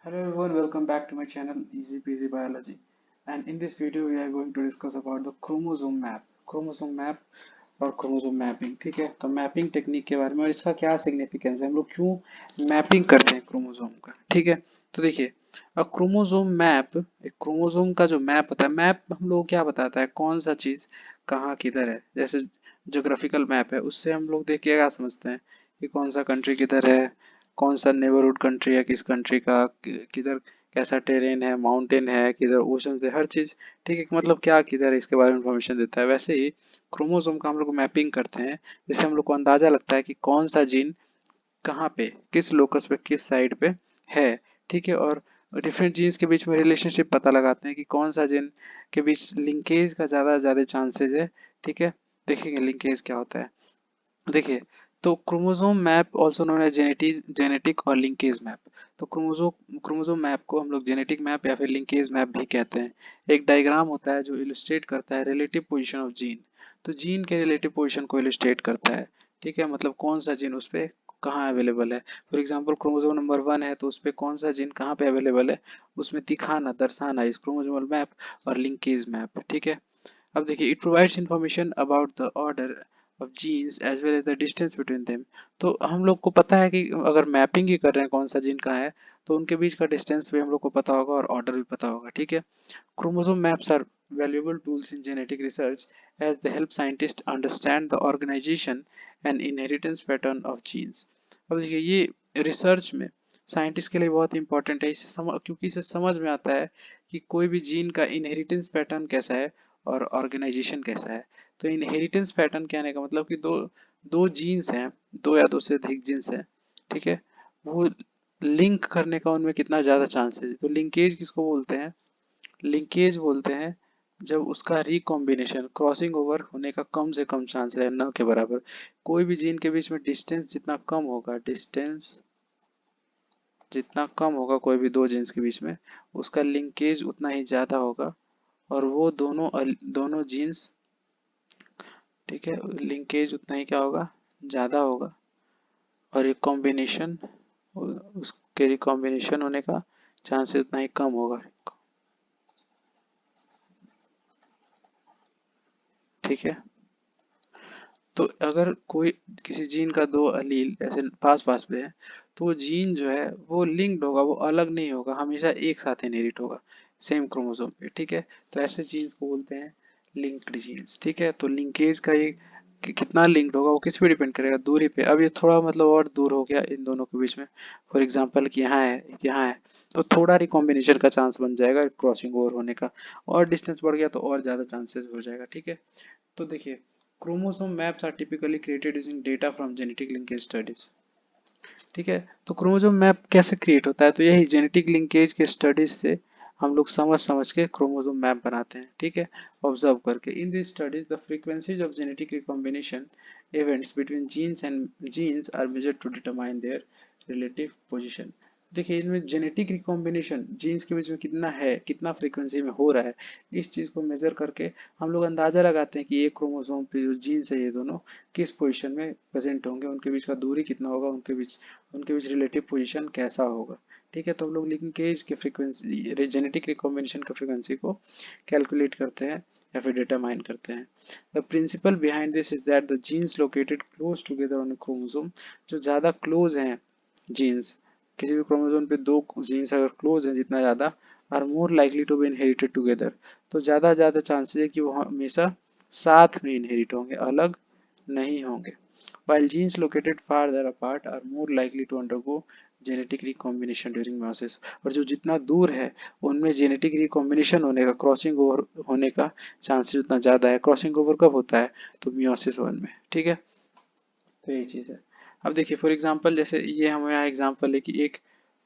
Hello everyone, welcome back to my channel Easy Peasy Biology. And in this video, we are going to discuss about the chromosome map. Chromosome map और chromosome mapping. ठीक है, तो mapping technique के बारे में और इसका क्या सिग्निफिकेंस है, हम लोग क्यों मैपिंग करते हैं क्रोमोसोम का। ठीक है, तो देखिए, क्रोमोसोम मैप, एक क्रोमोसोम का जो मैप होता है, मैप हम लोग क्या बताता है, कौन सा चीज कहाँ किधर है। जैसे ज्योग्राफिकल मैप है, उससे हम लोग देख के क्या समझते हैं कि कौन सा कंट्री किधर है, कौन सा नेबरहुड कंट्री है, किस कंट्री का किधर कैसा टेरेन है, माउंटेन है, किधर ओशन है, हर चीज। ठीक है, मतलब क्या किधर है इसके बारे में इंफॉर्मेशन देता है। वैसे ही क्रोमोसोम का हम लोग मैपिंग करते हैं, जिससे हम लोग को अंदाजा लगता है कि कौन सा जीन कहाँ पे, किस लोकस पे, किस साइड पे है। ठीक है, और डिफरेंट जीन्स के बीच में रिलेशनशिप पता लगाते हैं कि कौन सा जीन के बीच लिंकेज का ज्यादा चांसेस है। ठीक है, देखेंगे लिंकेज क्या होता है। देखिए, तो chromosome map also known as genetic और लिंकेज मैप। तो क्रोमोसोम मैप को हम लोग जेनेटिक मैप या फिर लिंकेज मैप भी कहते हैं। एक डायग्राम होता है जो इलस्ट्रेट करता है रिलेटिव पोजीशन ऑफ जीन। तो जीन के रिलेटिव पोजीशन को इलस्ट्रेट करता है। ठीक है, मतलब कौन सा जीन उस पे कहाँ अवेलेबल है। फॉर एग्जाम्पल क्रोमोसोम नंबर 1 है तो उस पे कौन सा जीन कहाँ पे अवेलेबल है, उसमें दिखाना दर्शाना इस क्रोमोसोमल मैप और लिंकेज मैप। ठीक है, अब देखिए, it provides information about the order of genes as well as the distance between them. तो हम लोग को पता है कि अगर मैपिंग ही कर रहे हैं कौन सा जीन कहाँ है, तो उनके बीच का डिस्टेंस भी हम लोग को पता होगा और ऑर्डर भी पता होगा। ठीक है, chromosome maps are valuable tools in genetic research as they help scientists understand the organization and inheritance pattern of genes। अब देखिए, ये रिसर्च में साइंटिस्ट के लिए बहुत इंपॉर्टेंट है, क्योंकि इसे समझ में आता है कि कोई भी जीन का इनहेरिटेंस पैटर्न कैसा है और ऑर्गेनाइजेशन कैसा है। तो इनहेरिटेंस पैटर्न कहने का मतलब कि दो दो जीन्स हैं, दो या दो से अधिक जीन्स हैं। ठीक है, वो लिंक करने का उनमें कितना ज्यादा चांसेस है। तो लिंकेज किसको बोलते हैं, लिंकेज बोलते हैं जब उसका रिकॉम्बिनेशन क्रॉसिंग ओवर होने का कम से कम चांस है, न के बराबर। कोई भी जीन के बीच में डिस्टेंस जितना कम होगा, डिस्टेंस जितना कम होगा कोई भी दो जीन्स के बीच में, उसका लिंकेज उतना ही ज्यादा होगा और वो दोनों जीन्स, ठीक है, लिंकेज उतना ही क्या होगा, ज्यादा होगा। और रिकॉम्बिनेशन, उसके रिकॉम्बिनेशन होने का चांसेस उतना ही कम होगा। ठीक है, तो अगर कोई किसी जीन का दो अलील ऐसे पास पास पे है, तो वो जीन जो है वो लिंक्ड होगा, वो अलग नहीं होगा, हमेशा एक साथ इनहेरिट होगा सेम क्रोमोसोम पे। ठीक है, तो ऐसे जीन्स को बोलते हैं लिंक्ड जीन्स। ठीक है, तो लिंकेज का ये कि कितना लिंक्ड होगा वो किस पे डिपेंड करेगा, दूरी पे। अब ये थोड़ा मतलब और दूर हो गया इन दोनों के बीच में, फॉर एग्जांपल कि यहाँ है यहाँ है, तो थोड़ा रिकॉम्बिनेशन का चांस बन जाएगा क्रॉसिंग ओवर होने का, और डिस्टेंस बढ़ गया तो और ज्यादा चांसेस हो जाएगा। ठीक है, तो देखिए, chromosome maps are typically created using data from genetic linkage studies. ठीक है, तो क्रोमोसोम मैप कैसे क्रिएट होता है, तो यही जेनेटिक लिंकेज के स्टडीज से हम लोग समझ समझ के क्रोमोसोम मैप बनाते हैं। ठीक है, ऑब्जर्व करके in this studies the frequencies of genetic recombination events between genes are measured to determine their relative position. देखिए, इनमें जेनेटिक रिकॉम्बिनेशन जीन्स के बीच में कितना है, कितना फ्रीक्वेंसी में हो रहा है, इस चीज को मेजर करके हम लोग अंदाजा लगाते हैं कि एक क्रोमोसोम पे जो जीन्स है ये दोनों किस पोजीशन में प्रेजेंट होंगे, उनके बीच का दूरी कितना होगा, उनके बीच रिलेटिव पोजीशन कैसा होगा। ठीक है, तो हम लोग लिंकेज के फ्रीक्वेंसी जेनेटिक रिकॉम्बिनेशन के फ्रीक्वेंसी को कैलकुलेट करते हैं या फिर डिटरमाइन करते हैं। The principle behind this is that the genes located close together on a chromosome, जो ज्यादा क्लोज हैं जीन्स, किसी भी क्रोमोसोम पे दो जीन्स अगर क्लोज हैं जितना ज्यादा, are more likely to be inherited together, तो ज्यादा ज्यादा चांसेस है कि वो हमेशा साथ में इनहेरिट होंगे, अलग नहीं होंगे। While genes located farther apart are more likely to undergo genetic recombination during meiosis, और जो जितना दूर है उनमें जेनेटिक रिकॉम्बिनेशन होने का, क्रॉसिंग ओवर होने का चांसेस उतना ज्यादा है। क्रॉसिंग ओवर कब होता है, तो मियोसिस वन में। ठीक है, तो यही चीज है। अब देखिए, फॉर एग्जांपल जैसे ये हमें यहाँ एग्जांपल है कि एक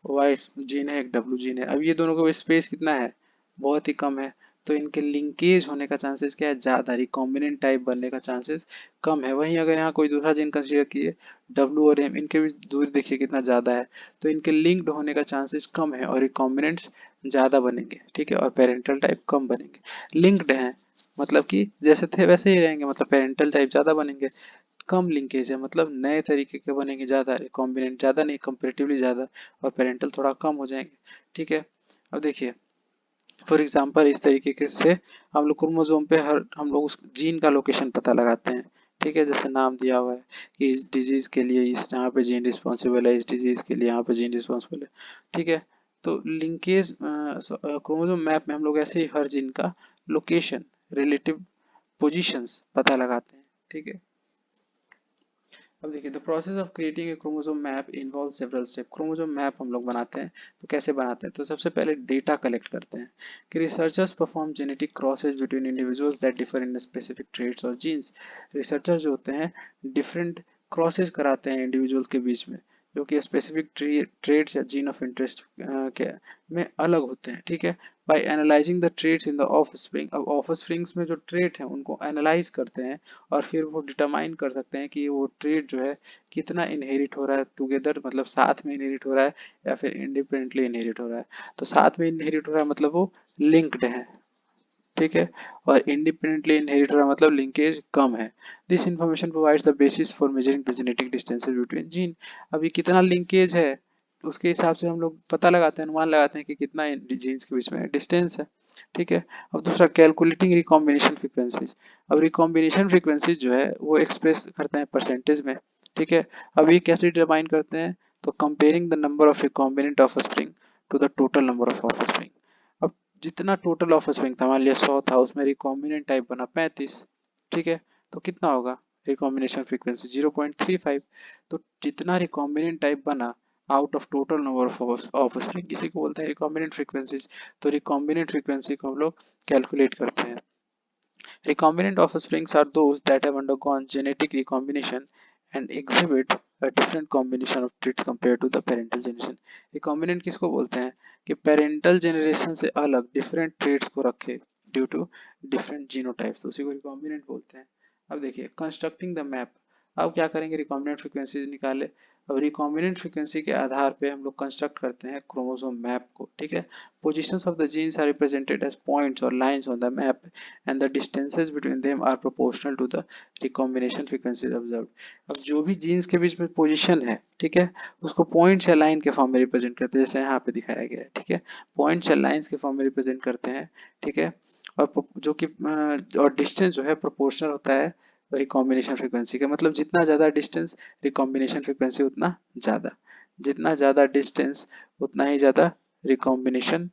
वाई जीन है, एक डब्ल्यू जीन है। अब ये दोनों का स्पेस कितना है, बहुत ही कम है, तो इनके लिंकेज होने का चांसेस क्या है, ज्यादा, रिकॉम्बिनेंट टाइप बनने का चांसेस कम है। वहीं अगर यहाँ कोई दूसरा जीन कंसीडर किए, डब्ल्यू और एम, इनके बीच दूरी देखिए कितना ज्यादा है, तो इनके लिंक्ड होने का चांसेस कम है और रिकॉम्बिनेंट्स ज्यादा बनेंगे। ठीक है, और पेरेंटल टाइप कम बनेंगे। लिंक्ड हैं मतलब कि जैसे थे वैसे ही रहेंगे, मतलब पेरेंटल टाइप ज्यादा बनेंगे। कम लिंकेज है, मतलब नए तरीके के बनेंगे ज़्यादा, रिकॉम्बिनेंट ज़्यादा नहीं, कंपेरेटिवली ज़्यादा, और पेरेंटल थोड़ा कम हो जाएंगे। ठीक है, अब देखिए फॉर एग्जांपल इस तरीके के से हम लोग क्रोमोसोम पे हर हम लोग उस जीन का लोकेशन पता लगाते हैं। ठीक है, जैसे नाम दिया हुआ है कि इस डिजीज के लिए इस यहाँ पे जीन रिस्पॉन्सिबल है, इस डिजीज के लिए यहाँ पे जीन रिस्पॉन्सिबल है। ठीक है, तो लिंकेज क्रोमोसोम मैप में हम लोग ऐसे ही हर जीन का लोकेशन, रिलेटिव पोजीशंस पता लगाते हैं। ठीक है, अब देखिए the process of creating a chromosome map involve several step. Chromosome map हम लोग बनाते हैं तो कैसे बनाते हैं, तो सबसे पहले डेटा कलेक्ट करते हैं कि researchers perform genetic crosses between individuals that differ in specific traits और जीन्स। रिसर्चर जो होते हैं डिफरेंट क्रॉसेज कराते हैं इंडिविजुअल्स के बीच में जो कि स्पेसिफिक ट्रेट्स या जीन ऑफ इंटरेस्ट के में अलग होते हैं। ठीक है, by analysing the traits in the offspring. अब ऑफस्प्रिंग्स में जो ट्रेट हैं उनको एनालाइज करते हैं और फिर वो डिटरमाइन कर सकते हैं कि वो ट्रेट जो है कितना इनहेरिट हो रहा है टुगेदर, मतलब साथ में इनहेरिट हो रहा है या फिर इंडिपेंडेंटली इनहेरिट हो रहा है। तो साथ में इनहेरिट हो रहा है मतलब वो लिंक्ड है। ठीक है, और इंडिपेंडेंटली इनहेरिट हो रहा है मतलब लिंकेज कम है। This information provides the basis for measuring the genetic distances between gene. अभी कितना लिंकेज है उसके हिसाब से हम लोग पता लगाते हैं, अनुमान लगाते हैं कि कितना जीन्स के बीच में डिस्टेंस है। ठीक है, अब दूसरा कैलकुलेटिंग रिकॉम्बिनेशन फ्रीक्वेंसीज। अब रिकॉम्बिनेशन फ्रीक्वेंसीज जो है वो एक्सप्रेस करते हैं परसेंटेज में। ठीक है, अब ये कैसे डिटरमाइन करते हैं, तो comparing the number of recombinant offspring to the total number offspring. अब जितना टोटल ऑफ स्प्रिंग था, मान लिया 100 था, उसमें रिकॉम्बिनेंट टाइप बना 35। ठीक है, तो कितना होगा रिकॉम्बिनेशन फ्रीक्वेंसी 0.35। तो जितना रिकॉम्बिनेंट टाइप बना out of total number of spring, इसी को बोलते हैं रिकॉम्बिनेंट फ्रीक्वेंसीज। तो रिकॉम्बिनेंट फ्रीक्वेंसी को हम लोग कैलकुलेट करते हैं। Recombinant offsprings are those that have undergone genetic recombination and exhibit a different combination of traits compared to the parental generation. Recombinant किसको बोलते हैं कि parental generation से अलग different traits को रखे due to different genotypes, तो उसी को recombinant बोलते हैं। अब देखिए constructing the map। अब क्या करेंगे, रिकॉम्बिनेंट फ्रीक्वेंसीज निकाले। अब रिकॉम्बिनेंट फ्रीक्वेंसी के आधार पे हम लोग कंस्ट्रक्ट करते हैं क्रोमोसोम मैप को। ठीक है, positions of the genes are represented as points और lines on the map and the distances between them are proportional to the recombination frequencies observed। अब जो भी जीन्स के बीच में पोजीशन है, ठीक है, उसको पॉइंट्स या लाइन के फॉर्म में रिप्रेजेंट करते हैं, जैसे यहाँ पे दिखाया गया है। ठीक है, पॉइंट्स या लाइंस के फॉर्म में रिप्रेजेंट करते हैं। ठीक है, और जो कि और डिस्टेंस जो है प्रोपोर्शनल होता है रिकॉम्बिनेशन फ्रीक्वेंसी का, मतलब जितना ज़्यादा डिस्टेंस रिकॉम्बिनेशन फ्रीक्वेंसी उतना ज़्यादा, जितना ज़्यादा डिस्टेंस उतना ही ज़्यादा recombination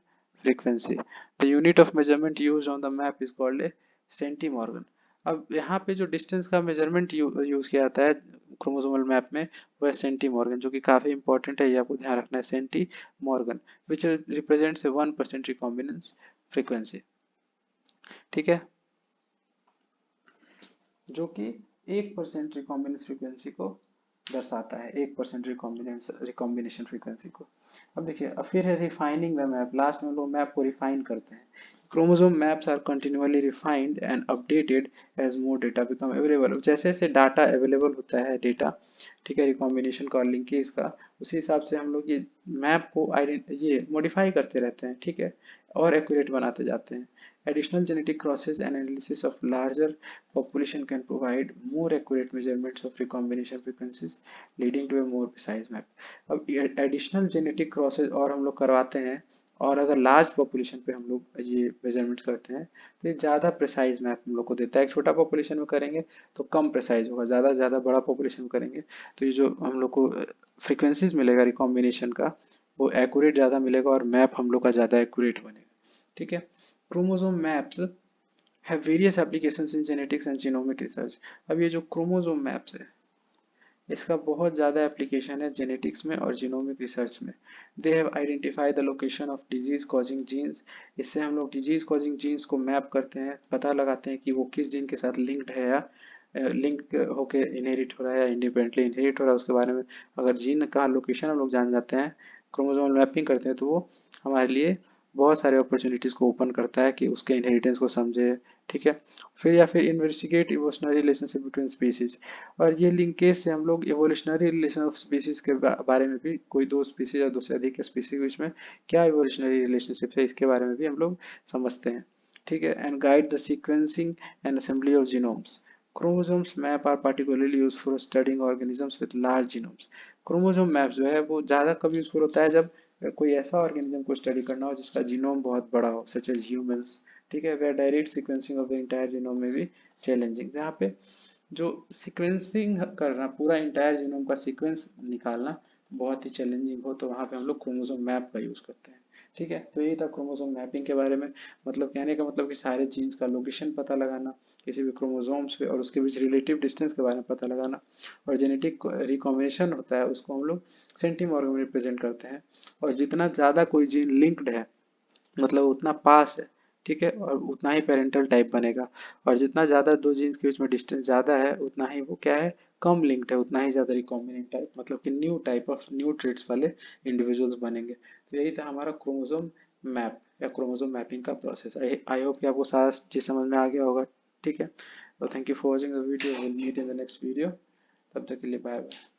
frequency। The unit of measurement used on the map is called a centimorgan। अब यहाँ पे जो डिस्टेंस का मेजरमेंट यूज किया जाता है क्रोमोसोमल मैप में वो है सेंटीमॉर्गन, जो कि काफी इंपॉर्टेंट है, ये आपको ध्यान रखना है। सेंटीमॉर्गन विच रिप्रेजेंट्स 1% रिकॉम्बिनेंस फ्रीक्वेंसी। ठीक है, जो कि 1% रिकॉम्बिनेंस फ्रीक्वेंसी को दर्शाता है, 1% रिकॉम्बिनेशन फ्रीक्वेंसी को। अब देखिए, अब फिर है रिफाइनिंग द मैप। लास्ट में लोग मैप को रिफाइन करते हैं। Chromosome maps are continually refined and updated as more data become available. जैसे जैसे डाटा अवेलेबल होता है, डेटा, ठीक है, रिकॉम्बिनेशन का और लिंकेज का, उसी हिसाब से हम लोग ये मैप को ये मॉडिफाई करते रहते हैं। ठीक है, और एक्यूरेट बनाते जाते हैं। Additional genetic crosses and analysis of larger population can provide more accurate measurements of recombination frequencies, leading to a more precise map। अब एडिशनल जेनेटिक क्रॉसेज और हम लोग करवाते हैं, और अगर लार्ज पॉपुलेशन पे हम लोग ये मेजरमेंट्स करते हैं तो ये ज़्यादा प्रिसाइज मैप हम लोग को देता है। एक छोटा पॉपुलेशन में करेंगे तो कम प्रिसाइज होगा, ज़्यादा से ज़्यादा बड़ा पॉपुलेशन में करेंगे तो ये जो हम लोग को फ्रीक्वेंसीज मिलेगा रिकॉम्बिनेशन का वो एक्यूरेट ज़्यादा मिलेगा और मैप हम लोग का ज़्यादा एक्यूरेट बनेगा। ठीक है, chromosome maps have various applications in genetics and genomic research। अब ये जो क्रोमोसोम मैप्स है इसका बहुत ज़्यादा एप्लीकेशन है जेनेटिक्स में और जीनोमिक रिसर्च में। They have identify the location of disease causing genes. इससे हम लोग डिजीज कॉजिंग जीन्स को मैप करते हैं, पता लगाते हैं कि वो किस जीन के साथ लिंक्ड है या लिंक होके इनहेरिट हो रहा है या इंडिपेंडेंटली इनहेरिट हो रहा है उसके बारे में। अगर जीन का लोकेशन हम लोग जान जाते हैं, क्रोमोसोमल मैपिंग करते हैं, तो वो हमारे लिए बहुत सारे अपॉर्चुनिटीज़ को ओपन करता है कि उसके इनहेरिटेंस को समझे। ठीक है, फिर या फिर investigate evolutionary relationship between species. और ये लिंकेज से हम लोग इवोल्यूशनरी रिलेशन ऑफ स्पीसीज के बारे में भी, कोई दो स्पीसीज या दो से अधिक स्पीसीज के बीच में क्या इवोल्यूशनरी रिलेशनशिप है इसके बारे में भी हम लोग समझते हैं। ठीक है, and guide the sequencing and assembly of genomes. Chromosomes map are particularly use for studying organisms with large genomes. Chromosome map जो है वो ज़्यादा कब यूजफुल होता है जब कोई ऐसा ऑर्गेनिज्म को स्टडी करना हो जिसका जीनोम बहुत बड़ा हो, सच एज ह्यूमंस। ठीक है, where direct sequencing of the entire genome में भी चैलेंजिंग, जहाँ पे जो सीक्वेंसिंग करना, पूरा इंटायर जीनोम का सीक्वेंस निकालना बहुत ही चैलेंजिंग हो, तो वहाँ पे हम लोग क्रोमोसोम मैप का यूज़ करते हैं। ठीक है, तो यही था क्रोमोसोम मैपिंग के बारे में। मतलब कहने का मतलब कि सारे जीन्स का लोकेशन पता लगाना किसी भी क्रोमोसोम्स पे, और उसके बीच रिलेटिव डिस्टेंस के बारे में पता लगाना, और जेनेटिक रिकॉम्बिनेशन होता है उसको हम लोग सेंटीमॉर्ग में रिप्रेजेंट करते हैं। और जितना ज़्यादा कोई जीन लिंक्ड है, मतलब उतना पास है, ठीक है, और उतना ही पेरेंटल टाइप बनेगा। और जितना ज़्यादा दो जीन्स के बीच में डिस्टेंस ज़्यादा है, उतना ही वो क्या है, कम लिंक्ड है, उतना ही ज़्यादा रिकॉम्बिनेंट टाइप, मतलब कि new type of new traits वाले इंडिविजुअल्स बनेंगे। तो यही था हमारा क्रोमोसोम मैप या क्रोमोसोम मैपिंग का प्रोसेस। आई होप कि आपको सारा चीज़ समझ में आ गया होगा। ठीक है, तो thank you for watching the video, will meet in the next video. तब तक के लिए बाय बाय।